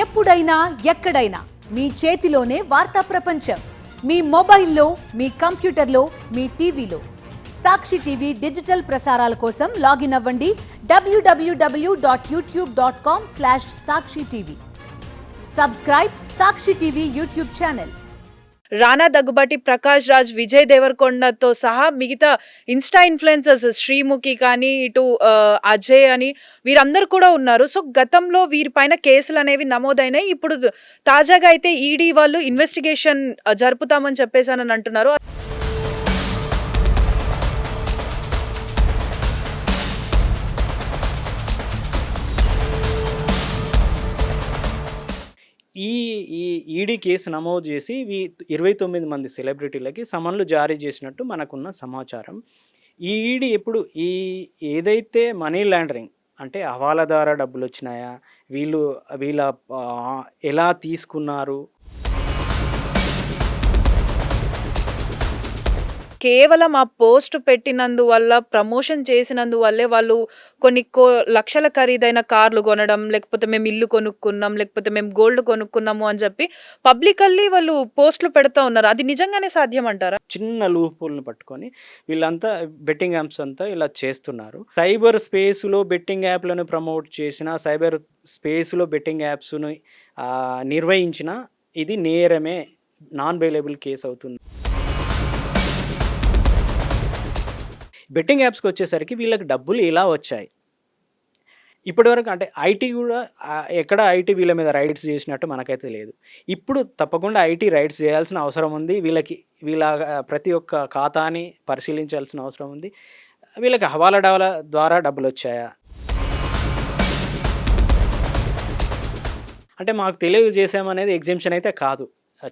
ఎప్పుడైనా ఎక్కడైనా మీ చేతిలోనే వార్తా ప్రపంచం. మీ మొబైల్లో, మీ కంప్యూటర్లో, మీ టీవీలో. సాక్షి టీవీ డిజిటల్ ప్రసారాల కోసం లాగిన్ అవ్వండి www.youtube.com/సాక్షి TV. Subscribe Sakshi TV YouTube channel. Rana Daggubati, Prakash Raj, Vijay దేవరకొండతో సహా మిగతా ఇన్స్టా ఇన్ఫ్లుయెన్సర్స్ శ్రీముఖి కానీ ఇటు అజయ్ అని వీరందరూ కూడా ఉన్నారు. సో గతంలో వీరిపైన కేసులు అనేవి నమోదైనాయి. ఇప్పుడు తాజాగా అయితే ఈడీ వాళ్ళు ఇన్వెస్టిగేషన్ జరుపుతామని చెప్పేసానని అంటున్నారు. ఈ ఈ ఈడీ కేసు నమోదు చేసి 29 మంది సెలబ్రిటీలకి సమన్లు జారీ చేసినట్టు మనకున్న సమాచారం. ఈ ఈడీ ఎప్పుడు ఏదైతే మనీ లాండరింగ్ అంటే హవాలా ద్వారా డబ్బులు వచ్చినాయా, వీళ్ళ ఎలా తీసుకున్నారు, కేవలం ఆ పోస్ట్ పెట్టినందువల్ల, ప్రమోషన్ చేసినందువల్లే వాళ్ళు కొన్ని లక్షల ఖరీదైన కార్లు కొనడం, లేకపోతే మేము ఇల్లు కొనుక్కున్నాం, లేకపోతే మేము గోల్డ్ కొనుక్కున్నాము అని చెప్పి పబ్లికల్లీ వాళ్ళు పోస్టులు పెడతా ఉన్నారు. అది నిజంగానే సాధ్యం అంటారా? చిన్న లూప్హోల్ని పట్టుకొని వీళ్ళంతా బెట్టింగ్ యాప్స్ అంతా ఇలా చేస్తున్నారు. సైబర్ స్పేస్లో బెట్టింగ్ యాప్లను ప్రమోట్ చేసిన, సైబర్ స్పేస్లో బెట్టింగ్ యాప్స్ను నిర్వహించిన ఇది నేరమే, నాన్ బెయిలబుల్ కేసు అవుతుంది. బెట్టింగ్ యాప్స్కి వచ్చేసరికి వీళ్ళకి డబ్బులు ఎలా వచ్చాయి? ఇప్పటివరకు అంటే ఐటీ కూడా ఎక్కడ ఐటీ వీళ్ళ మీద రైడ్స్ చేసినట్టు మనకైతే లేదు. ఇప్పుడు తప్పకుండా ఐటీ రైడ్స్ చేయాల్సిన అవసరం ఉంది. వీళ్ళ ప్రతి ఒక్క ఖాతాని పరిశీలించాల్సిన అవసరం ఉంది. వీళ్ళకి హవాలా ద్వారా డబ్బులు వచ్చాయా అంటే మాకు తెలియజేసామనేది ఎగ్జామ్షన్ అయితే కాదు.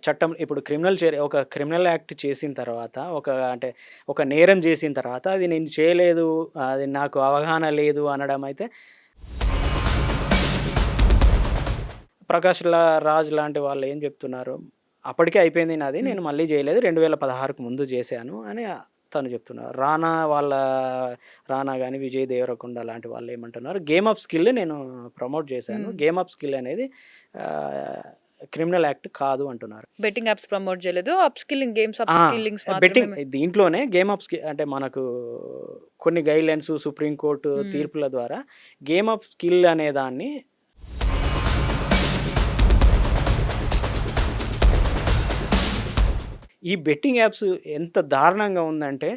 చట్టం ఇప్పుడు ఒక క్రిమినల్ యాక్ట్ చేసిన తర్వాత, ఒక నేరం చేసిన తర్వాత అది నేను చేయలేదు, అది నాకు అవగాహన లేదు అనడం అయితే, ప్రకాష్ రాజ్ లాంటి వాళ్ళు ఏం చెప్తున్నారు, అప్పటికే అయిపోయింది నాది, నేను మళ్ళీ చేయలేదు, 2016కు ముందు చేశాను అని తను చెప్తున్నారు. రానా కానీ విజయ్ దేవరకొండ లాంటి వాళ్ళు ఏమంటున్నారు, గేమ్ ఆఫ్ స్కిల్ నేను ప్రమోట్ చేశాను, గేమ్ ఆఫ్ స్కిల్ అనేది క్రిమినల్ యాక్ట్ కాదు అంటున్నారు. బెట్టింగ్ యాప్స్ ప్రమోట్ చేయలేదు, అప్ స్కిల్లింగ్, గేమ్స్ అప్ స్కిల్లింగ్స్ మాత్రమే. బెట్టింగ్ దీంట్లోనే గేమ్ ఆఫ్ స్కిల్ అంటే మనకు కొన్ని గైడ్ లైన్స్ సుప్రీంకోర్టు తీర్పుల ద్వారా గేమ్ ఆఫ్ స్కిల్ అనే దాన్ని ఈ బెట్టింగ్ యాప్స్ ఎంత దారుణంగా ఉందంటే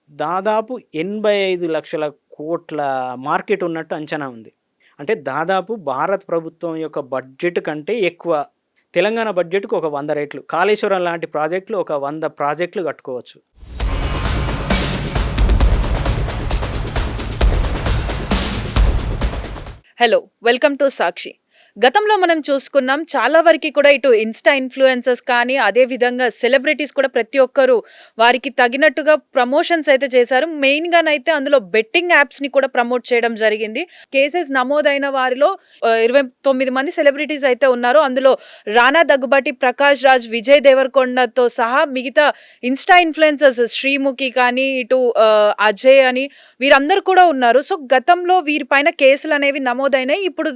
దాదాపు 85 లక్షల కోట్ల మార్కెట్ ఉన్నట్టు అంచనా ఉంది. అంటే దాదాపు భారత ప్రభుత్వం యొక్క బడ్జెట్ కంటే ఎక్కువ. తెలంగాణ బడ్జెట్కు ఒక 100 రెట్లు, కాళేశ్వరం లాంటి ప్రాజెక్టులు ఒక 100 ప్రాజెక్టులు కట్టుకోవచ్చు. హలో, వెల్కమ్ టు సాక్షి. గతంలో మనం చూసుకున్నాం, చాలా వరకు కూడా ఇటు ఇన్స్టా ఇన్ఫ్లుయెన్సర్స్ కానీ అదే విధంగా సెలబ్రిటీస్ కూడా ప్రతి ఒక్కరు వారికి తగినట్టుగా ప్రమోషన్స్ అయితే చేశారు. మెయిన్గానైతే అందులో బెట్టింగ్ యాప్స్ని కూడా ప్రమోట్ చేయడం జరిగింది. కేసెస్ నమోదైన వారిలో 29 మంది సెలబ్రిటీస్ అయితే ఉన్నారు. అందులో రానా దగ్గుబాటి, ప్రకాష్ రాజ్, విజయ్ దేవరకొండతో సహా మిగతా ఇన్స్టా ఇన్ఫ్లుయెన్సర్స్ శ్రీముఖి కానీ ఇటు అజయ్ అని వీరందరూ కూడా ఉన్నారు. సో గతంలో వీరిపైన కేసులు అనేవి నమోదైనాయి. ఇప్పుడు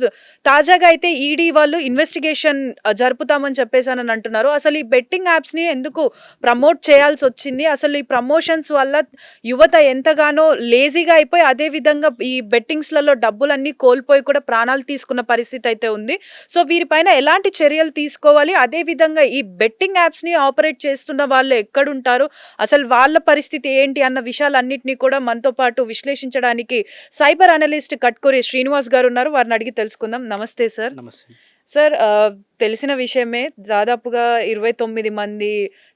తాజాగా అయితే ఈడీ వాళ్ళు ఇన్వెస్టిగేషన్ జరుపుతామని చెప్పేసానని అంటున్నారు. అసలు ఈ బెట్టింగ్ యాప్స్ని ఎందుకు ప్రమోట్ చేయాల్సి వచ్చింది? అసలు ఈ ప్రమోషన్స్ వల్ల యువత ఎంతగానో లేజీగా అయిపోయి అదే విధంగా ఈ బెట్టింగ్స్లలో డబ్బులన్నీ కోల్పోయి కూడా ప్రాణాలు తీసుకున్న పరిస్థితి అయితే ఉంది. సో వీరిపైన ఎలాంటి చర్యలు తీసుకోవాలి, అదే విధంగా ఈ బెట్టింగ్ యాప్స్ని ఆపరేట్ చేస్తున్న వాళ్ళు ఎక్కడుంటారు, అసలు వాళ్ళ పరిస్థితి ఏంటి అన్న విషయాలన్నింటినీ కూడా మనతో పాటు విశ్లేషించడానికి సైబర్ అనలిస్ట్ కట్కూరి శ్రీనివాస్ గారు ఉన్నారు. వారిని అడిగి తెలుసుకుందాం. నమస్తే సార్. నమస్తే సార్. తెలిసిన విషయమే, దాదాపుగా 29 మంది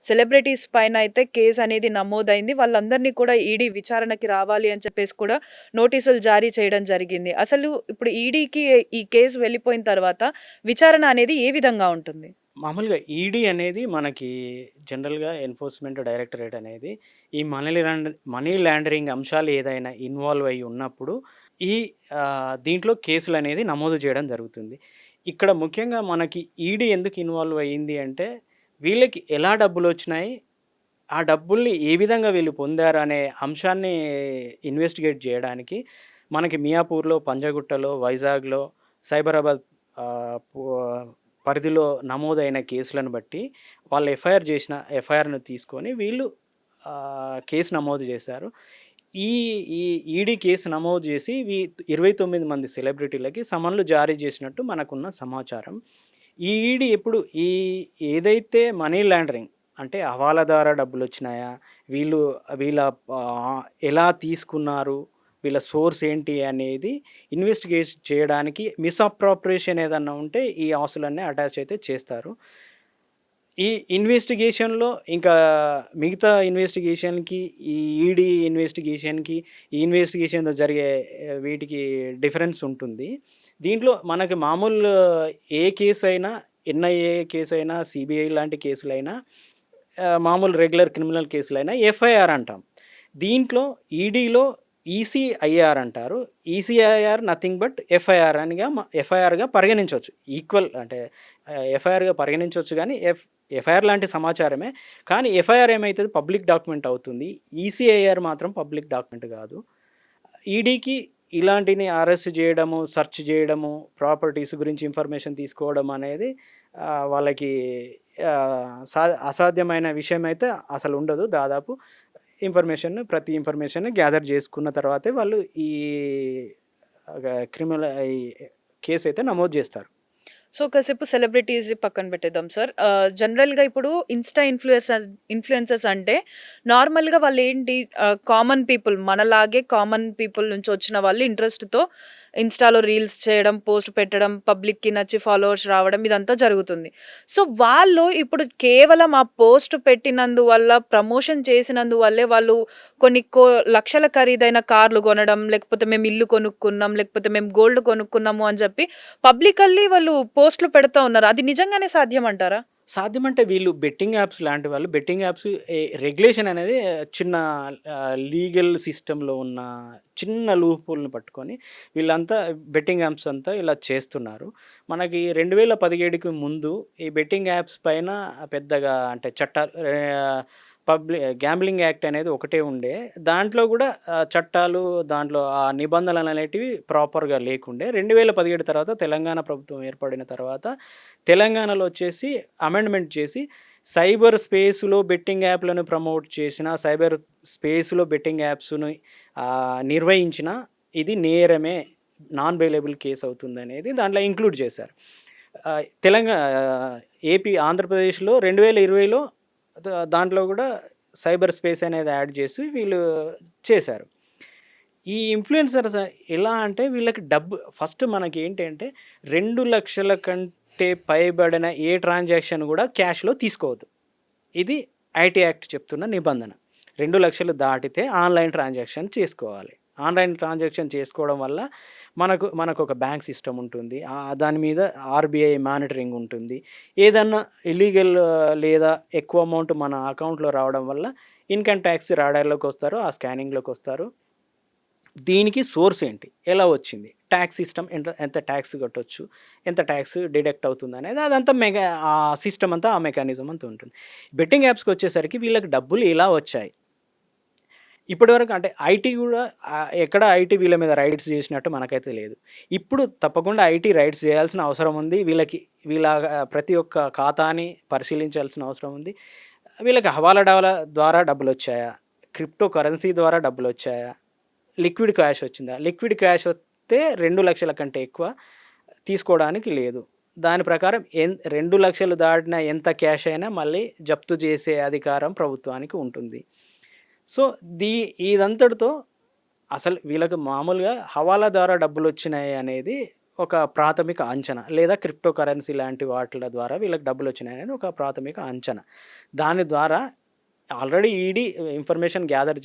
సెలబ్రిటీస్ పైన అయితే కేసు అనేది నమోదైంది. వాళ్ళందరినీ కూడా ఈడీ విచారణకి రావాలి అని చెప్పేసి కూడా నోటీసులు జారీ చేయడం జరిగింది. అసలు ఇప్పుడు ఈడీకి ఈ కేసు వెళ్ళిపోయిన తర్వాత విచారణ అనేది ఏ విధంగా ఉంటుంది? మామూలుగా ఈడీ అనేది మనకి జనరల్గా ఎన్ఫోర్స్మెంట్ డైరెక్టరేట్ అనేది ఈ మనీ లాండరింగ్ అంశాలు ఏదైనా ఇన్వాల్వ్ అయ్యి ఉన్నప్పుడు దీంట్లో కేసులు అనేది నమోదు చేయడం జరుగుతుంది. ఇక్కడ ముఖ్యంగా మనకి ఈడీ ఎందుకు ఇన్వాల్వ్ అయ్యింది అంటే, వీళ్ళకి ఎలా డబ్బులు వచ్చినాయి, ఆ డబ్బుల్ని ఏ విధంగా వీళ్ళు పొందారు అనే అంశాన్ని ఇన్వెస్టిగేట్ చేయడానికి మనకి మియాపూర్లో, పంజాగుట్టలో, వైజాగ్లో, సైబరాబాద్ పరిధిలో నమోదైన కేసులను బట్టి వాళ్ళు ఎఫ్ఐఆర్‌ను తీసుకొని వీళ్ళు కేసు నమోదు చేశారు. ఈ ఈ ఈడీ కేసు నమోదు చేసి 29 మంది సెలబ్రిటీలకి సమన్లు జారీ చేసినట్టు మనకున్న సమాచారం. ఈ ఈడీ ఎప్పుడు ఏదైతే మనీ లాండరింగ్ అంటే హవాలా ద్వారా డబ్బులొచ్చినాయా? వీళ్ళు వీళ్ళ ఎలా తీసుకున్నారు? వీళ్ళ సోర్స్ ఏంటి అనేది ఇన్వెస్టిగేట్ చేయడానికి మిస్‌అప్రాప్రియేషన్ ఏదన్నా ఉంటే ఈ ఆస్తులన్నీ అటాచ్ అయితే చేస్తారు. ఈ ఇన్వెస్టిగేషన్‌లో ఇంకా మిగతా ఇన్వెస్టిగేషన్‌కి, ఈ ఈడీ ఇన్వెస్టిగేషన్‌కి, ఈ ఇన్వెస్టిగేషన్‌లో జరిగే వీటికి డిఫరెన్స్ ఉంటుంది. దీంట్లో మనకి మామూలు ఏ కేసైనా, ఎన్ఐఏ కేసైనా, సీబీఐ లాంటి కేసులైనా, మామూలు రెగ్యులర్ క్రిమినల్ కేసులైనా ఎఫ్ఐఆర్ అంటాం. దీంట్లో ఈడీలో ఈసీఐఆర్ అంటారు. ఈసీఐఆర్ నథింగ్ బట్ ఎఫ్ఐఆర్‌గా పరిగణించొచ్చు. ఈక్వల్ అంటే ఎఫ్ఐఆర్‌గా పరిగణించొచ్చు గానీ ఎఫ్ఐఆర్ లాంటి సమాచారమే. కానీ ఎఫ్ఐఆర్ ఏమైతది పబ్లిక్ డాక్యుమెంట్ అవుతుంది. ఈసీఐఆర్ మాత్రం పబ్లిక్ డాక్యుమెంట్ కాదు. ఈడీకి ఇలాంటిని అరెస్ట్ చేయడము, సెర్చ్ చేయడము, ప్రాపర్టీస్ గురించి ఇన్ఫర్మేషన్ తీసుకోవడం అనేది వాళ్ళకి అసాధ్యమైన విషయం అయితే అసలు ఉండదు. దాదాపు ప్రతి ఇన్ఫర్మేషన్ గ్యాదర్ చేసుకున్న తర్వాతే వాళ్ళు ఈ క్రిమినల్ కేసు అయితే నమోదు చేస్తారు. సో కాసేపు సెలబ్రిటీస్ పక్కన పెట్టేద్దాం సార్. జనరల్‌గా ఇప్పుడు ఇన్‌ఫ్లుయెన్సర్స్ అంటే నార్మల్‌గా వాళ్ళు ఏంటి, కామన్ పీపుల్ మనలాగే కామన్ పీపుల్ నుంచి వచ్చిన వాళ్ళు ఇంట్రెస్ట్‌తో ఇన్‌స్టాలో రీల్స్ చేయడం, పోస్ట్ పెట్టడం, పబ్లిక్‌కి నచ్చి ఫాలోవర్స్ రావడం ఇదంతా జరుగుతుంది. సో వాళ్ళు ఇప్పుడు కేవలం ఆ పోస్ట్ పెట్టినందువల్ల, ప్రమోషన్ చేసినందువల్లే వాళ్ళు కొన్ని లక్షల ఖరీదైన కార్లు కొనడం, లేకపోతే మేము ఇల్లు కొనుక్కున్నాం, లేకపోతే మేము గోల్డ్ కొనుక్కున్నాము అని చెప్పి పబ్లికల్లీ వాళ్ళు పోస్టులు పెడతా ఉన్నారు. అది నిజంగానే సాధ్యమంటారా? సాధ్యమంటే వీళ్ళు బెట్టింగ్ యాప్స్ లాంటి వాళ్ళు రెగ్యులేషన్ అనేది చిన్న లీగల్ సిస్టంలో ఉన్న చిన్న లూప్‌హోల్‌ని పట్టుకొని వీళ్ళంతా బెట్టింగ్ యాప్స్ అంతా ఇలా చేస్తున్నారు. మనకి 2017కి ముందు ఈ బెట్టింగ్ యాప్స్ పైన పెద్దగా అంటే గ్యాంబ్లింగ్ యాక్ట్ అనేది ఒకటే ఉండే. దాంట్లో కూడా చట్టాలు, దాంట్లో ఆ నిబంధనలు అనేటివి ప్రాపర్‌గా లేకుండే. 2017 తర్వాత తెలంగాణ ప్రభుత్వం ఏర్పడిన తర్వాత తెలంగాణలో వచ్చేసి అమెండ్మెంట్ చేసి సైబర్ స్పేస్‌లో బెట్టింగ్ యాప్‌లను ప్రమోట్ చేసిన, సైబర్ స్పేస్‌లో బెట్టింగ్ యాప్స్‌ని నిర్వహించిన ఇది నేరమే, నాన్ బెయిలబుల్ కేస్ అవుతుందనేది దాంట్లో ఇంక్లూడ్ చేశారు. ఆంధ్రప్రదేశ్‌లో 2020లో దాంట్లో కూడా సైబర్ స్పేస్ అనేది యాడ్ చేసి వీళ్ళు చేశారు. ఈ ఇన్‌ఫ్లుయెన్సర్స్ ఎలా అంటే వీళ్ళకి ఫస్ట్ మనకి ఏంటంటే 2,00,000 కంటే పైబడిన ఏ ట్రాన్సాక్షన్ కూడా క్యాష్‌లో తీసుకోవద్దు. ఇది ఐటీ యాక్ట్ చెప్తున్న నిబంధన. 2,00,000 దాటితే ఆన్‌లైన్ ట్రాన్సాక్షన్ చేసుకోవాలి. ఆన్‌లైన్ ట్రాన్సాక్షన్ చేసుకోవడం వల్ల మనకు ఒక బ్యాంక్ సిస్టమ్ ఉంటుంది. దాని మీద ఆర్‌బీఐ మానిటరింగ్ ఉంటుంది. ఏదన్నా ఇల్లీగల్ లేదా ఎక్కువ అమౌంట్ మన అకౌంట్‌లో రావడం వల్ల ఇన్‌కమ్ ట్యాక్స్ రాడార్‌లోకి వస్తారు, ఆ స్కానింగ్‌లోకి వస్తారు. దీనికి సోర్స్ ఏంటి? ఎలా వచ్చింది? ట్యాక్స్ సిస్టమ్ ఎంత ట్యాక్స్ కట్టొచ్చు? ఎంత ట్యాక్స్ డిడక్ట్ అవుతుందనేది అదంతా ఆ సిస్టమ్ అంతా, ఆ మెకానిజం అంతా ఉంటుంది. బెట్టింగ్ యాప్స్‌కి వచ్చేసరికి వీళ్ళకి డబ్బులు ఎలా వచ్చాయి? ఇప్పటివరకు అంటే ఐటీ కూడా ఎక్కడ ఐటీ వీళ్ళ మీద రైడ్స్ చేసినట్టు మనకైతే లేదు. ఇప్పుడు తప్పకుండా ఐటీ రైడ్స్ చేయాల్సిన అవసరం ఉంది. వీళ్ళ ప్రతి ఒక్క ఖాతాని పరిశీలించాల్సిన అవసరం ఉంది. వీళ్ళకి హవాలా ద్వారా డబ్బులొచ్చాయా? క్రిప్టో కరెన్సీ ద్వారా డబ్బులొచ్చాయా? లిక్విడ్ క్యాష్ వచ్చిందా? లిక్విడ్ క్యాష్ వస్తే 2,00,000 కంటే ఎక్కువ తీసుకోవడానికి లేదు. దాని ప్రకారం 2,00,000 దాటిన ఎంత క్యాష్ అయినా మళ్ళీ జప్తు చేసే అధికారం ప్రభుత్వానికి ఉంటుంది. సో ఇదంతటితో అసలు వీళ్ళకి మామూలుగా హవాలా ద్వారా డబ్బులొచ్చినాయి అనేది ఒక ప్రాథమిక అంచనా, లేదా క్రిప్టో కరెన్సీ లాంటి వాటిల ద్వారా వీళ్ళకి డబ్బులొచ్చినాయి అనేది ఒక ప్రాథమిక అంచనా. దాని ద్వారా ఆల్రెడీ ఈడీ ఇన్ఫర్మేషన్ గ్యాదర్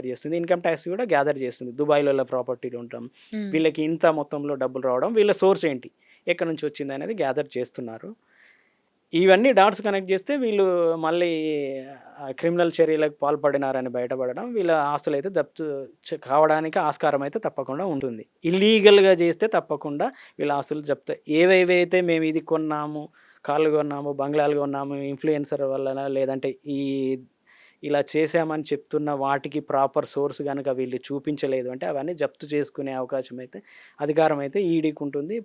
చేస్తుంది. ఇన్‌కమ్ ట్యాక్స్ కూడా గ్యాదర్ చేస్తుంది. దుబాయ్‌లో ప్రాపర్టీలు ఉండటం, వీళ్ళకి ఇంత మొత్తంలో డబ్బులు రావడం, వీళ్ళ సోర్స్ ఏంటి, ఎక్కడి నుంచి వచ్చింది అనేది గ్యాదర్ చేస్తున్నారు. ఇవన్నీ డాట్స్ కనెక్ట్ చేస్తే వీళ్ళు మళ్ళీ క్రిమినల్ చర్యలకు పాల్పడినారని బయటపడడం, వీళ్ళ ఆస్తులు అయితే జప్తు కావడానికి ఆస్కారం అయితే తప్పకుండా ఉంటుంది. ఇల్లీగల్‌గా చేస్తే తప్పకుండా వీళ్ళ ఆస్తులు జప్తు. ఏవేవైతే మేము ఇది కొన్నాము, కార్లు కొన్నాము, బంగ్లాలు కొన్నాము, ఇన్‌ఫ్లుయెన్సర్ వలన, లేదంటే ఇలా చేశామని చెప్తున్న వాటికి ప్రాపర్ సోర్స్ కనుక వీళ్ళు చూపించలేదు అంటే అవన్నీ జప్తు చేసుకునే అధికారం అయితే ఈడీకి ఉంటుంది.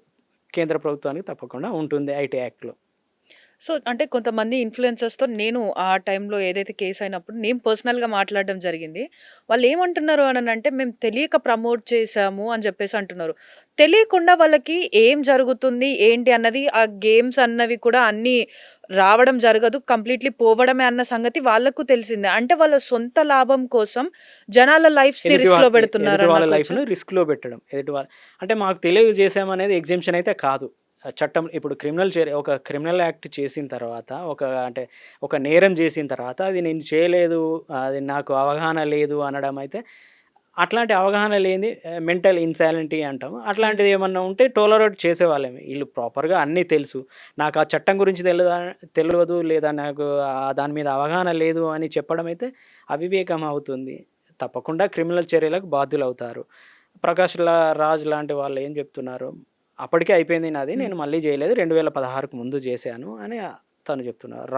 కేంద్ర ప్రభుత్వానికి తప్పకుండా ఉంటుంది ఐటీ యాక్ట్‌లో. సో, అంటే కొంతమంది ఇన్‌ఫ్లుయెన్సర్స్‌తో నేను ఆ టైంలో ఏదైతే కేస్ అయినప్పుడు నేను పర్సనల్‌గా మాట్లాడడం జరిగింది. వాళ్ళేమంటున్నారు అనంటే, "మేము తెలియక ప్రమోట్ చేశాము" అని జెప్పేసి అంటున్నారు. తెలియకుండా వాళ్ళకి ఏం జరుగుతుంది, ఏంటి అన్నది ఆ గేమ్స్ అన్నవి కూడా అన్నీ రావడం జరగదు. కంప్లీట్‌లీ పోవడమే అన్న సంగతి వాళ్ళకు తెలిసిందే. అంటే వాళ్ళ సొంత లాభం కోసం జనాల లైఫ్స్‌ని రిస్క్‌లో ఎదుటి వాళ్ళ పెడుతున్నారనుకోవచ్చా? లైఫ్‌ని రిస్క్‌లో పెట్టడం. ఎదుటి వాళ్ళ అంటే మాకు తెలియజేసామనేది ఎగ్జంప్షన్ అయితే కాదు. చట్టం ఇప్పుడు ఒక క్రిమినల్ యాక్ట్ చేసిన తర్వాత అంటే ఒక నేరం చేసిన తర్వాత అది నేను చేయలేదు, అది నాకు అవగాహన లేదు అనడం అయితే అట్లాంటి అవగాహన లేనిది మెంటల్ ఇన్సానిటీ అంటాము. అట్లాంటిది ఏమన్నా ఉంటే టోలరేట్ చేసేవాళ్ళమే. ఈళ్ళు ప్రాపర్‌గా అన్నీ తెలుసు. నాకు ఆ చట్టం గురించి తెలవదు లేదా నాకు దాని మీద అవగాహన లేదు అని చెప్పడం అయితే అవివేకం అవుతుంది. తప్పకుండా క్రిమినల్ చర్యలకు బాధ్యులవుతారు. రాజ్ లాంటి వాళ్ళు ఏం చెప్తున్నారు, అప్పటికే అయిపోయింది నాది. హ్మ్. నేను మళ్ళీ చేయలేదు. 2016కి ముందు చేశాను అని తను చెప్తున్నారు.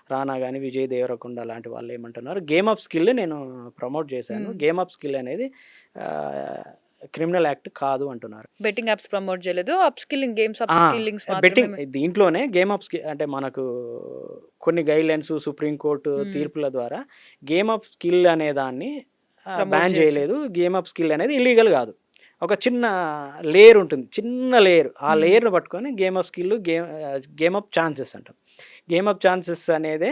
రానా గాని, విజయ్ దేవరకొండ లాంటి వాళ్ళు ఏమంటున్నారు, గేమ్ ఆఫ్ స్కిల్ నేను ప్రమోట్ చేశాను. హ్మ్. గేమ్ ఆఫ్ స్కిల్ అనేది ఆహ్, క్రిమినల్ యాక్ట్ కాదు అంటున్నారు. బెట్టింగ్ యాప్స్ ప్రమోట్ చేయలేదు. గేమ్స్ ఆ! అప్ స్కిల్లింగ్స్ బెట్టింగ్ మాత్రమే దీంట్లోనే గేమ్ ఆఫ్ అంటే మనకు కొన్ని గైడ్‌లైన్స్ సుప్రీంకోర్టు హ్మ్. తీర్పుల ద్వారా గేమ్ ఆఫ్ స్కిల్ అనే దాన్ని ప్రమోట్ బ్యాన్ చేశారు. చేయలేదు. గేమ్ ఆఫ్ స్కిల్ అనేది ఇల్లీగల్ కాదు. ఒక చిన్న లేయర్ ఉంటుంది. చిన్న లేయర్. ఆ హ్మ్. లేయర్‌ని పట్టుకొని game of skill, game of chances అంటాం. గేమ్ ఆఫ్ ఛాన్సెస్ అనేదే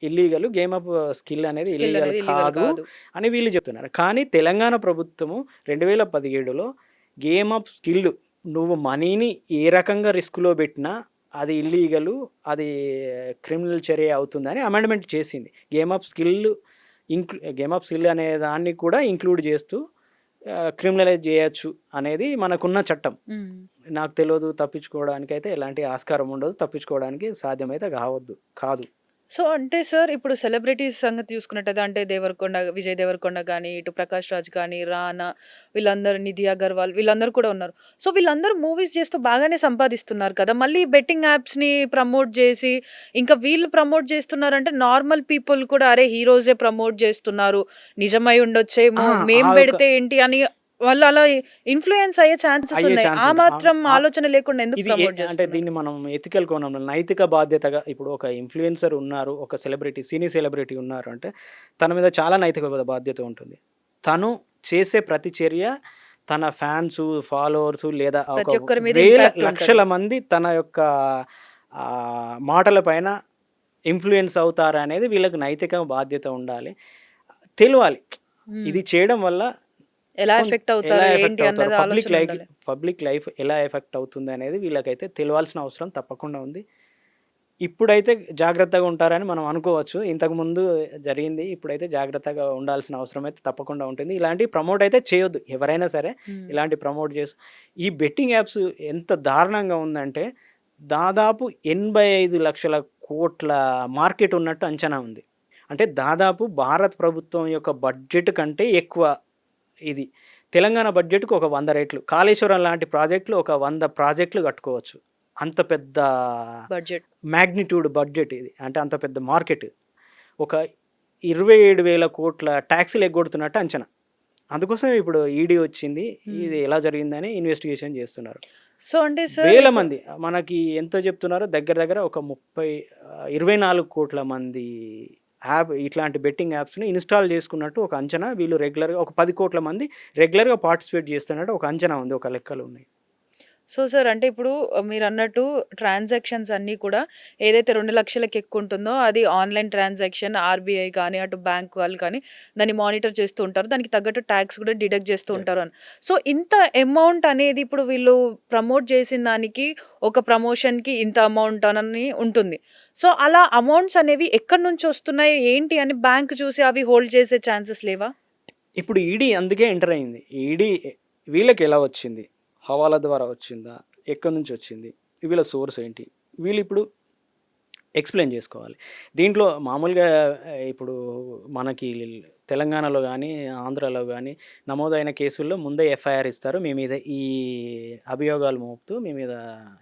ఇల్లీగల్. గేమ్ ఆఫ్ స్కిల్ అనేది స్కిల్ ఇల్లీగల్ అనేది ఇల్లీగల్ కాదు కాదు. అని వీళ్ళు చెప్తున్నారు. కానీ తెలంగాణ ప్రభుత్వము 2017లో గేమ్ ఆఫ్ స్కిల్ నువ్వు మనీని ఏ రకంగా రిస్క్‌లో పెట్టినా అది ఇల్లీగలు. అది క్రిమినల్ చర్య అవుతుందని అమెండ్‌మెంట్ చేసింది. గేమ్ ఆఫ్ స్కిల్ అనే దాన్ని కూడా ఇంక్లూడ్ చేస్తూ క్రిమినలైజ్ చేయొచ్చు అనేది మనకున్న చట్టం. హ్మ్. నాకు తెలవదు, తప్పించుకోవడానికైతే ఎలాంటి ఆస్కారం ఉండదు. తప్పించుకోవడానికి సాధ్యమైతే కాదు. సో, అంటే సార్ ఇప్పుడు సెలబ్రిటీస్ సంగతి చూసుకున్నట్టయితే అంటే విజయ్ దేవరకొండ గాని, ఇటు 'ప్రకాష్ రాజ్' గాని, 'రానా' వీళ్ళందరూ 'నిధి అగర్వాల్' వీళ్ళందరూ కూడా ఉన్నారు. సో, వీళ్ళందరూ మూవీస్ చేస్తూ బాగానే సంపాదిస్తున్నారు కదా! మళ్ళీ బెట్టింగ్ యాప్స్‌ని ప్రమోట్ చేసి, ఇంకా వీళ్ళు ప్రమోట్ చేస్తున్నారంటే నార్మల్ పీపుల్ కూడా అరే! హీరోసే ప్రమోట్ చేస్తున్నారు. నిజమై ఆ! ఉండొచ్చేమో, ఆ మేం ఒక పెడితే ఏంటి అని వాళ్ళు అలా ఇన్‌ఫ్లూయెన్స్ అయ్యే ఛాన్సెస్ అయ్యే ఉన్నాయి. ఛాన్స్ ఆ ఉంటాయి. మాత్రం ఆహ్, ఆలోచన లేకుండా ఎందుకు ఇది ప్రమోట్ అంటే చేస్తున్నారు? దీన్ని మనం ఎథికల్ కోణంలో నైతిక బాధ్యతగా ఇప్పుడు ఒక ఇన్‌ఫ్లుయెన్సర్ ఉన్నారు. ఒక సినీ సెలబ్రిటీ ఉన్నారు అంటే తన మీద చాలా నైతిక బాధ్యత ఉంటుంది. తను చేసే ప్రతి చర్య తన ఫ్యాన్సు, ఫాలోవర్సు లేదా ఒక ప్రతి ఒక్కరి మీద వేల ఇంపాక్ట్ ఉంటది. లక్షల మంది తన యొక్క మాటల పైన ఇన్‌ఫ్లుయెన్స్ అవుతారనేది వీళ్ళకి నైతిక బాధ్యత ఉండాలి. తెలవాలి. హ్మ్. ఇది చేయడం వల్ల ఎలా కొన్ ఎఫెక్ట్ ఎలా అవుతారు? ఎఫెక్ట్ ఏంటి అవుతారు? అన్నది ఆలోచన ఉండాలి. పబ్లిక్ లైఫ్ ఎలా ఎఫెక్ట్ అవుతుందనేది వీళ్ళకైతే తెలవాల్సిన అవసరం తప్పకుండా ఉంది. ఇప్పుడైతే జాగ్రత్తగా ఉంటారని మనం అనుకోవచ్చు. ఇంతకుముందు జరిగింది. ఇప్పుడైతే జాగ్రత్తగా ఉండాల్సిన అవసరం అయితే తప్పకుండా ఉంటుంది. ఇలాంటివి ప్రమోట్ అయితే చేయొద్దు. ఎవరైనా సరే హ్మ్. ఇలాంటి ప్రమోట్ ఈ బెట్టింగ్ యాప్స్ ఎంత దారుణంగా ఉందంటే దాదాపు 85,00,000,00,00,000 మార్కెట్ ఉన్నట్టు అంచనా ఉంది. అంటే దాదాపు భారత ప్రభుత్వం యొక్క బడ్జెట్ కంటే ఎక్కువ ఇది. తెలంగాణ బడ్జెట్‌కి ఒక 100 రెట్లు. కాళేశ్వరం లాంటి ప్రాజెక్టులు ఒక 100 ప్రాజెక్టులు కట్టుకోవచ్చు. అంత పెద్ద బడ్జెట్. మాగ్నిట్యూడ్ బడ్జెట్ ఇది. అంటే అంత పెద్ద మార్కెట్. ఒక 27,000,00,00,000 టాక్స్‌లు ఎగ్గొడుతున్నట్టు అంచనా. అందుకోసమే ఇప్పుడు ఈడీ వచ్చింది. హ్మ్. ఇది ఎలా జరిగిందని ఇన్వెస్టిగేషన్ చేస్తున్నారు. సో, అంటే సార్ వేల ఇప్పుడు మంది మనకి ఎంత చెప్తున్నారో దగ్గర దగ్గర ఒక 24,00,00,000 మంది ఇట్లాంటి బెట్టింగ్ యాప్స్‌ని ఇన్‌స్టాల్ చేసుకున్నట్టు ఒక అంచనా. వీళ్ళు రెగ్యులర్‌గా ఒక 10,00,00,000 మంది రెగ్యులర్‌గా పార్టిసిపేట్ చేస్తున్నట్టు ఒక అంచనా ఉంది. ఒక లెక్కలు ఉన్నాయి. సో, సార్ అంటే ఇప్పుడు మీరన్నట్టు ట్రాన్సాక్షన్స్ అన్నీ కూడా ఏదైతే 2,00,000కి ఎక్కువుంటుందో అది ఆన్‌లైన్ ట్రాన్సాక్షన్ ఆర్‌బీఐ కానీ, అటు బ్యాంక్ వాళ్ళు కానీ దాన్ని మానిటర్ చేస్తూ ఉంటారు. దానికి తగ్గట్టు టాక్స్ కూడా డిడక్ట్ చేస్తూ ఉంటారు అని. సో, ఇంత అమౌంట్ అనేది ఇప్పుడు వీళ్ళు ప్రమోట్ చేసిన దానికి ఒక ప్రమోషన్‌కి ఇంత అమౌంట్ అని ఉంటుంది. సో, అలా అమౌంట్స్ అనేవి ఎక్కడి నుంచి వస్తున్నాయి? ఏంటి అని బ్యాంక్ చూసి అవి హోల్డ్ చేసే ఛాన్సెస్ లేవా? ఇప్పుడు ఈడీ అందుకే ఎంటర్ అయింది. ఈడీ వీళ్ళకి ఎలా వచ్చింది? హవాలా ద్వారా వచ్చిందా? ఎక్కడి నుంచి వచ్చింది? వీళ్ళ సోర్స్ ఏంటి? వీళ్ళిప్పుడు ఎక్స్‌ప్లెయిన్ జేసుకోవాలి. దీంట్లో మామూలుగా ఇప్పుడు మనకి తెలంగాణలో గానీ, ఆంధ్రాలో గానీ నమోదైన కేసుల్లో ముందే ఎఫ్ఐఆర్ ఇస్తారు. మీ మీద ఈ అభియోగాలు మోపుతూ మీ మీద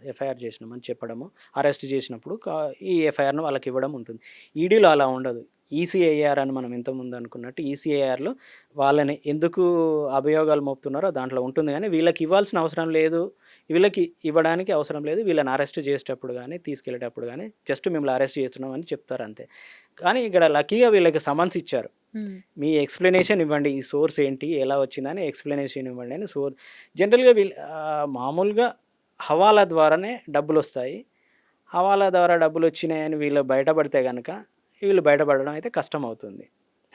ఎఫ్ఐఆర్ చేసినామని చెప్పడము, అరెస్ట్ చేసినప్పుడు ఈ ఎఫ్ఐఆర్‌ను వాళ్ళకివ్వడం ఉంటుంది. ఈడీలో అలా ఉండదు. ఈసీఐఆర్ అని మనం ఇంతకుముందు అనుకున్నట్టు ఈసీఐఆర్లో వాళ్ళని ఎందుకు అభియోగాలు మోపుతున్నారో దాంట్లో ఉంటుంది, కానీ వీళ్ళకి ఇవ్వాల్సిన అవసరం లేదు, వీళ్ళకి ఇవ్వడానికి అవసరం లేదు, వీళ్ళని అరెస్ట్ చేసేటప్పుడు కానీ తీసుకెళ్ళేటప్పుడు కానీ జస్ట్ మిమ్మల్ని అరెస్ట్ చేస్తున్నాం అని చెప్తారు అంతే. కానీ ఇక్కడ లక్కీగా వీళ్ళకి సమన్స్ ఇచ్చారు, మీ ఎక్స్ప్లెనేషన్ ఇవ్వండి, ఈ సోర్స్ ఏంటి, ఎలా వచ్చిందని ఎక్స్ప్లెనేషన్ ఇవ్వండి అని. జనరల్గా మామూలుగా హవాలా ద్వారానే డబ్బులు వస్తాయి, హవాలా ద్వారా డబ్బులు వచ్చినాయని వీళ్ళు బయటపడితే కనుక వీళ్ళు బయటపడడం అయితే కష్టం అవుతుంది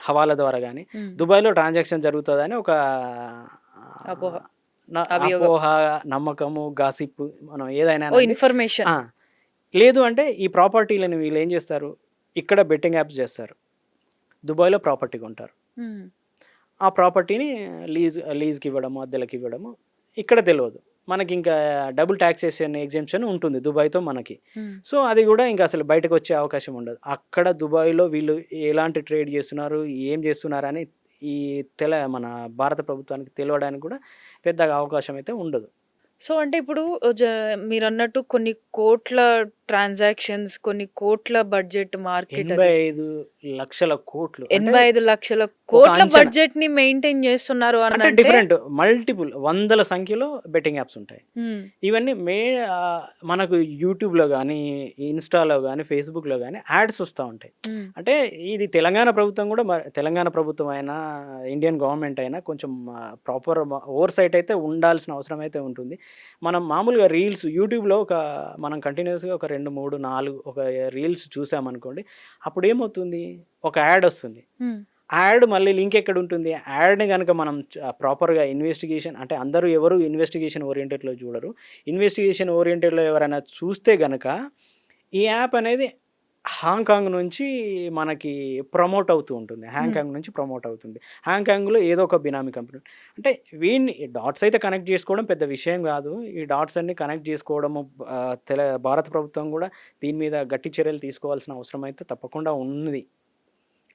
హవాలా ద్వారా. కానీ దుబాయ్లో ట్రాన్సాక్షన్ జరుగుతుందని ఒక అపోహ, అపోహ, నమ్మకము, గాసిప్, మనం ఏదైనా ఇన్ఫర్మేషన్ లేదు అంటే ఈ ప్రాపర్టీలను వీళ్ళు ఏం చేస్తారు, ఇక్కడ బెట్టింగ్ యాప్స్ చేస్తారు, దుబాయ్లో ప్రాపర్టీ కొంటారు, ఆ ప్రాపర్టీని లీజ్కి ఇవ్వడము, అద్దెలకు ఇవ్వడము ఇక్కడ తెలియదు మనకి. ఇంకా డబుల్ ట్యాక్సేషన్ ఎగ్జెంప్షన్ ఉంటుంది దుబాయ్తో మనకి. సో అది కూడా ఇంకా అసలు బయటకు వచ్చే అవకాశం ఉండదు. అక్కడ దుబాయ్లో వీళ్ళు ఎలాంటి ట్రేడ్ చేస్తున్నారు, ఏం చేస్తున్నారు అని ఈ మన భారత ప్రభుత్వానికి తెలియడానికి కూడా పెద్దగా అవకాశం అయితే ఉండదు. సో అంటే ఇప్పుడు మీరు అన్నట్టు కొన్ని కోట్ల ట్రాన్సాక్షన్స్, కొన్ని కోట్ల బడ్జెట్ మార్కెట్, 85 లక్షల కోట్లు, 85 లక్షల కోట్ల బడ్జెట్ ని మెయింటైన్ చేస్తున్నారు అంటే అని డిఫరెంట్ మల్టిపుల్ వందల సంఖ్యలో బెట్టింగ్ యాప్స్ ఉంటాయి. ఇవన్నీ మనకు యూట్యూబ్లో కానీ, ఇన్స్టాలో కానీ, ఫేస్బుక్లో కానీ యాడ్స్ వస్తూ ఉంటాయి. అంటే ఇది తెలంగాణ ప్రభుత్వం కూడా, తెలంగాణ ప్రభుత్వం అయినా ఇండియన్ గవర్నమెంట్ అయినా కొంచెం ప్రాపర్ ఓవర్ సైట్ అయితే ఉండాల్సిన అవసరం అయితే ఉంటుంది. మనం మామూలుగా రీల్స్ యూట్యూబ్లో మనం కంటిన్యూస్గా ఒక 2, 3, 4 ఒక రీల్స్ చూసామనుకోండి, అప్పుడు ఏమవుతుంది, ఒక యాడ్ వస్తుంది. యాడ్ మళ్ళీ లింక్ ఎక్కడ ఉంటుంది, యాడ్ని కనుక మనం ప్రాపర్గా ఇన్వెస్టిగేషన్, అంటే అందరూ ఎవరు ఇన్వెస్టిగేషన్ ఓరియంటెడ్లో చూడరు, ఇన్వెస్టిగేషన్ ఓరియంటెడ్లో ఎవరైనా చూస్తే కనుక ఈ యాప్ అనేది హాంకాంగ్ నుంచి మనకి ప్రమోట్ అవుతూ ఉంటుంది, హాంకాంగ్ నుంచి ప్రమోట్ అవుతుంది. హాంకాంగ్లో ఏదో ఒక బినామీ కంపెనీ, అంటే వీడిని డాట్స్ అయితే కనెక్ట్ చేసుకోవడం పెద్ద విషయం కాదు. ఈ డాట్స్ అన్ని కనెక్ట్ చేసుకోవడము భారత ప్రభుత్వం కూడా దీని మీద గట్టి చర్యలు తీసుకోవాల్సిన అవసరం అయితే తప్పకుండా ఉంది.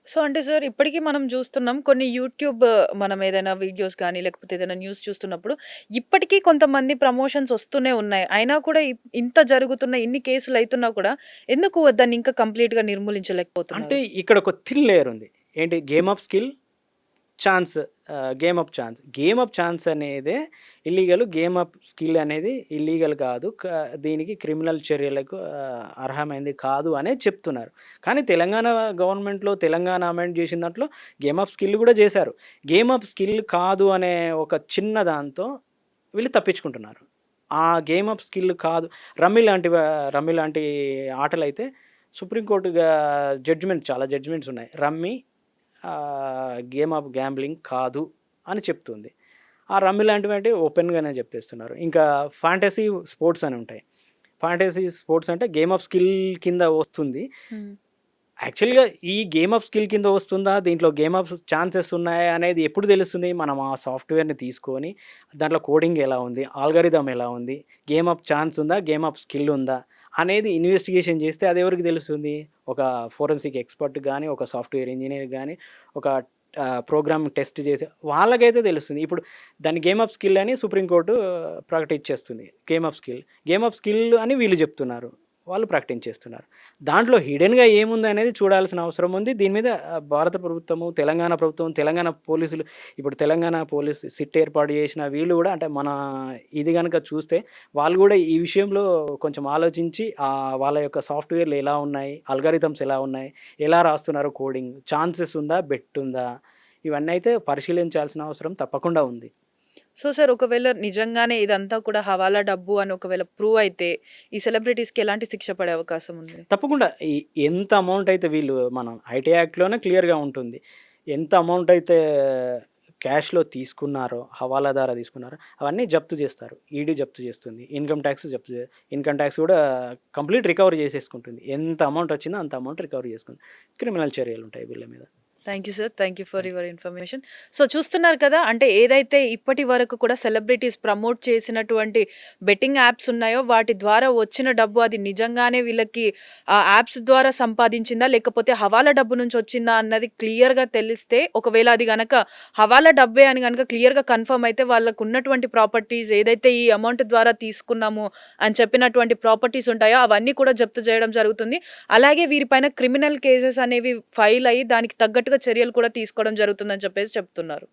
సో అంటే సార్ ఇప్పటికీ మనం చూస్తున్నాం కొన్ని యూట్యూబ్, మనం ఏదైనా వీడియోస్ కానీ లేకపోతే ఏదైనా న్యూస్ చూస్తున్నప్పుడు ఇప్పటికీ కొంతమంది ప్రమోషన్స్ వస్తూనే ఉన్నాయి. అయినా కూడా ఇంత జరుగుతున్న, ఇన్ని కేసులు అవుతున్నా కూడా ఎందుకు దాన్ని ఇంకా కంప్లీట్గా నిర్మూలించలేకపోతున్నారు? అంటే ఇక్కడ ఒక థిల్ లేయర్ ఉంది. ఏంటి, game of skill, chance, game of chance. Game of chance అనేది ఇల్లీగల్, గేమ్ ఆఫ్ స్కిల్ అనేది ఇల్లీగల్ కాదు, దీనికి క్రిమినల్ చర్యలకు అర్హమైంది కాదు అనేది చెప్తున్నారు. కానీ తెలంగాణ గవర్నమెంట్లో, తెలంగాణ అమెండ్ చేసిన దాంట్లో గేమ్ ఆఫ్ స్కిల్ కూడా చేశారు. గేమ్ ఆఫ్ స్కిల్ కాదు అనే ఒక చిన్న దాంతో వీళ్ళు తప్పించుకుంటున్నారు. ఆ గేమ్ ఆఫ్ స్కిల్ కాదు, రమ్మీ లాంటి ఆటలు అయితే సుప్రీంకోర్టుగా చాలా జడ్జిమెంట్స్ ఉన్నాయి, రమ్మీ గేమ్ ఆఫ్ గ్యాంబ్లింగ్ కాదు అని చెప్తుంది. ఆ రమ్మీ లాంటివి అంటే ఓపెన్గానే చెప్పేస్తున్నారు. ఇంకా ఫ్యాంటసీ స్పోర్ట్స్ అని ఉంటాయి. ఫ్యాంటసీ స్పోర్ట్స్ అంటే గేమ్ ఆఫ్ స్కిల్ కింద వస్తుంది. యాక్చువల్గా ఈ గేమ్ ఆఫ్ స్కిల్ కింద వస్తుందా, దీంట్లో గేమ్ ఆఫ్ ఛాన్సెస్ ఉన్నాయా అనేది ఎప్పుడు తెలుస్తుంది, మనం ఆ సాఫ్ట్వేర్ని తీసుకొని దాంట్లో కోడింగ్ ఎలా ఉంది, ఆల్గరిథం ఎలా ఉంది, గేమ్ ఆఫ్ ఛాన్స్ ఉందా, గేమ్ ఆఫ్ స్కిల్ ఉందా అనేది ఇన్వెస్టిగేషన్ చేస్తే అది ఎవరికి తెలుస్తుంది, ఒక ఫోరెన్సిక్ ఎక్స్పర్ట్ కానీ, ఒక సాఫ్ట్వేర్ ఇంజనీర్ కానీ, ఒక ప్రోగ్రామ్ టెస్ట్ చేసే వాళ్ళకైతే తెలుస్తుంది. ఇప్పుడు దాన్ని గేమ్ ఆఫ్ స్కిల్ అని సుప్రీంకోర్టు ప్రకటించేస్తుంది. గేమ్ ఆఫ్ స్కిల్ అని వీళ్ళు చెప్తున్నారు, వాళ్ళు ప్రకటించేస్తున్నారు. దాంట్లో హిడెన్గా ఏముంది అనేది చూడాల్సిన అవసరం ఉంది. దీని మీద భారత ప్రభుత్వము, తెలంగాణ ప్రభుత్వం, తెలంగాణ పోలీసులు, ఇప్పుడు తెలంగాణ పోలీస్ సిట్ ఏర్పాటు చేసిన వీళ్ళు కూడా, అంటే మన ఇది కనుక చూస్తే వాళ్ళు కూడా ఈ విషయంలో కొంచెం ఆలోచించి వాళ్ళ యొక్క సాఫ్ట్వేర్లు ఎలా ఉన్నాయి, అల్గారిథమ్స్ ఎలా ఉన్నాయి, ఎలా రాస్తున్నారు కోడింగ్, ఛాన్సెస్ ఉందా, బెట్ ఉందా, ఇవన్నీ అయితే పరిశీలించాల్సిన అవసరం తప్పకుండా ఉంది. సో సార్ ఒకవేళ నిజంగానే ఇదంతా కూడా హవాలా డబ్బు అని ఒకవేళ ప్రూవ్ అయితే ఈ సెలబ్రిటీస్కి ఎలాంటి శిక్ష పడే అవకాశం ఉంది? తప్పకుండా. ఎంత అమౌంట్ అయితే వీళ్ళు, మనం ఐటీ యాక్ట్లోనే క్లియర్గా ఉంటుంది, ఎంత అమౌంట్ అయితే క్యాష్లో తీసుకున్నారో, హవాలా ద్వారా తీసుకున్నారో అవన్నీ జప్తు చేస్తారు. ఈడీ జప్తు చేస్తుంది, ఇన్కమ్ ట్యాక్స్ కూడా కంప్లీట్ రికవరీ చేసేసుకుంటుంది. ఎంత అమౌంట్ వచ్చిందో అంత అమౌంట్ రికవరీ చేసుకుంది. క్రిమినల్ చర్యలు ఉంటాయి వీళ్ళ మీద. Thank you sir. Thank you for your information. So చూస్తున్నారు కదా, అంటే ఏదైతే ఇప్పటి వరకు కూడా సెలబ్రిటీస్ ప్రమోట్ చేసినటువంటి బెట్టింగ్ యాప్స్ ఉన్నాయో వాటి ద్వారా వచ్చిన డబ్బు అది నిజంగానే వీళ్ళకి ఆ యాప్స్ ద్వారా సంపాదించిందా లేకపోతే హవాలా డబ్బు నుంచి వచ్చిందా అన్నది క్లియర్గా తెలిస్తే, ఒకవేళ అది గనక హవాలా డబ్బే అని గనక క్లియర్గా కన్ఫర్మ్ అయితే వాళ్ళకు ఉన్నటువంటి ప్రాపర్టీస్ ఏదైతే ఈ అమౌంట్ ద్వారా తీసుకున్నాము అని చెప్పినటువంటి ప్రాపర్టీస్ ఉంటాయో అవన్నీ కూడా జప్తు చేయడం జరుగుతుంది. అలాగే వీరిపైన క్రిమినల్ కేసెస్ అనేవి ఫైల్ అయ్యి దానికి తగ్గట్టుగా చర్యలు కూడా తీసుకోవడం జరుగుతుందని చెప్పేసి చెప్తున్నారు.